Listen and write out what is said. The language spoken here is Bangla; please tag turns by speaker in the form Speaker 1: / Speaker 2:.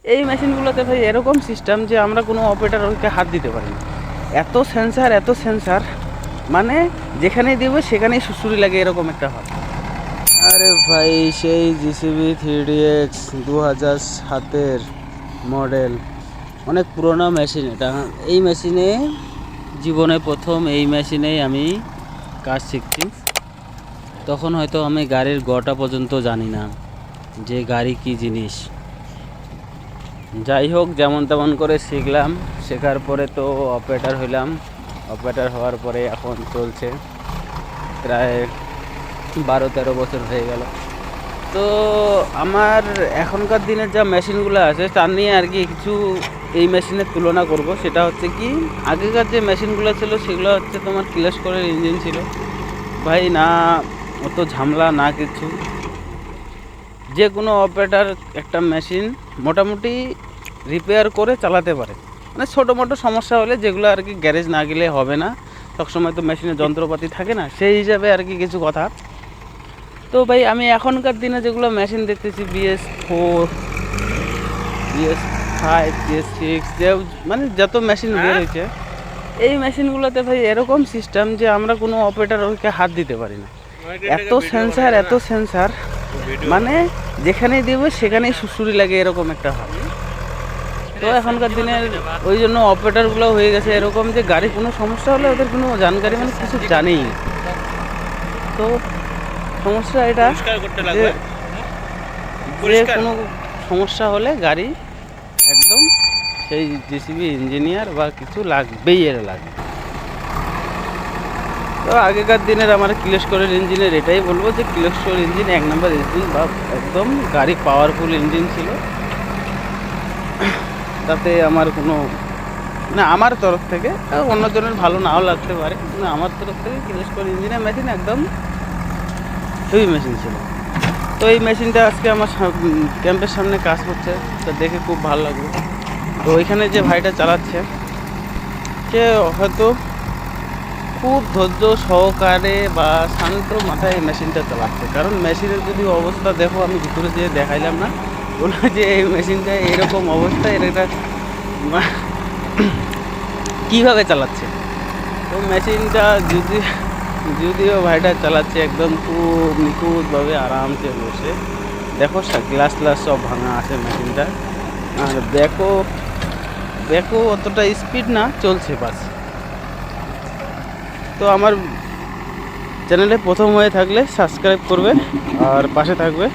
Speaker 1: এই মেশিনগুলোতে ভাই এরকম সিস্টেম যে আমরা কোনো অপারেটরকে হাত দিতে পারি না। এত সেন্সার মানে যেখানেই দেবে সেখানেই সুড়সুড়ি লাগে, এরকম একটা হয়। আরে ভাই সেই জিসিবি 3DX 2007-এর মডেল, অনেক পুরোনো মেশিন এটা। এই মেশিনে জীবনে প্রথম এই মেশিনেই আমি কাজ শিখছি। তখন হয়তো আমি গাড়ির গটা পর্যন্ত জানি না যে গাড়ি কি জিনিস। যাই হোক, যেমন তেমন করে শিখলাম। শেখার পরে তো অপারেটর হইলাম। অপারেটর হওয়ার পরে এখন চলছে প্রায় 12-13 বছর হয়ে গেল। তো আমার এখনকার দিনের যা মেশিনগুলো আছে তার নিয়ে আর কি কিছু এই মেশিনের তুলনা করব। সেটা হচ্ছে কি, আগেকার যে মেশিনগুলো ছিল সেগুলো হচ্ছে তোমার কির্লস্করের ইঞ্জিন ছিল ভাই, না অত ঝামেলা না কিছু। যে কোনো অপারেটর একটা মেশিন মোটামুটি রিপেয়ার করে চালাতে পারে, মানে ছোটো মোটো সমস্যা হলে, যেগুলো আর কি গ্যারেজ না গেলে হবে না, সবসময় তো মেশিনের যন্ত্রপাতি থাকে না, সেই হিসাবে আর কি কিছু কথা। তো ভাই আমি এখনকার দিনে যেগুলো মেশিন দেখতেছি, BS4, BS5, BS6, যে মানে যত মেশিন বের হয়েছে, এই মেশিনগুলোতে ভাই এরকম সিস্টেম যে আমরা কোনো অপারেটরকে হাত দিতে পারি না। এত সেন্সার মানে যেখানেই দেবে সেখানেই সুড়সুড়ি লাগে, এরকম একটা হয়। তো এখনকার দিনের ওই জন্য অপারেটরগুলো হয়ে গেছে এরকম যে গাড়ি কোনো সমস্যা হলে ওদের কোনো জানকারি মানে কিছু জানেই। তো সমস্যা এটা যে কোনো সমস্যা হলে গাড়ি একদম সেই জেসিবি ইঞ্জিনিয়ার বা কিছু লাগবেই, এর লাগবে। তো আগেকার দিনের আমার কির্লস্করের ইঞ্জিনের এটাই বলবো যে কির্লস্কর ইঞ্জিন 1 নম্বর ইঞ্জিন, বা একদম গাড়ি পাওয়ারফুল ইঞ্জিন ছিল। তাতে আমার কোনো, না আমার তরফ থেকে, অন্যজনের ভালো নাও লাগতে পারে, কিন্তু আমার তরফ থেকে কির্লস্কর ইঞ্জিনের মেশিন একদম হেভি মেশিন ছিল। তো এই মেশিনটা আজকে আমার ক্যাম্পের সামনে কাজ করছে, তা দেখে খুব ভালো লাগলো। তো ওইখানে যে ভাইটা চালাচ্ছে সে হয়তো খুব ধৈর্য সহকারে বা শান্ত মাথায় এই মেশিনটা চালাচ্ছে, কারণ মেশিনের যদি অবস্থা দেখো, আমি ভিতরে যেয়ে দেখাইলাম না, বললো যে এই মেশিনটা এরকম অবস্থা, এর একটা কীভাবে চালাচ্ছে। তো মেশিনটা যদিও ভাইটা চালাচ্ছে একদম খুব নিখুঁতভাবে আরামসে বসে। দেখো গ্লাস সব ভাঙা আছে মেশিনটা, আর ব্যাকও অতটা স্পিড না, চলছে বাস। তো আমার চ্যানেলে প্রথম হয়ে থাকলে সাবস্ক্রাইব করবে আর পাশে থাকবে।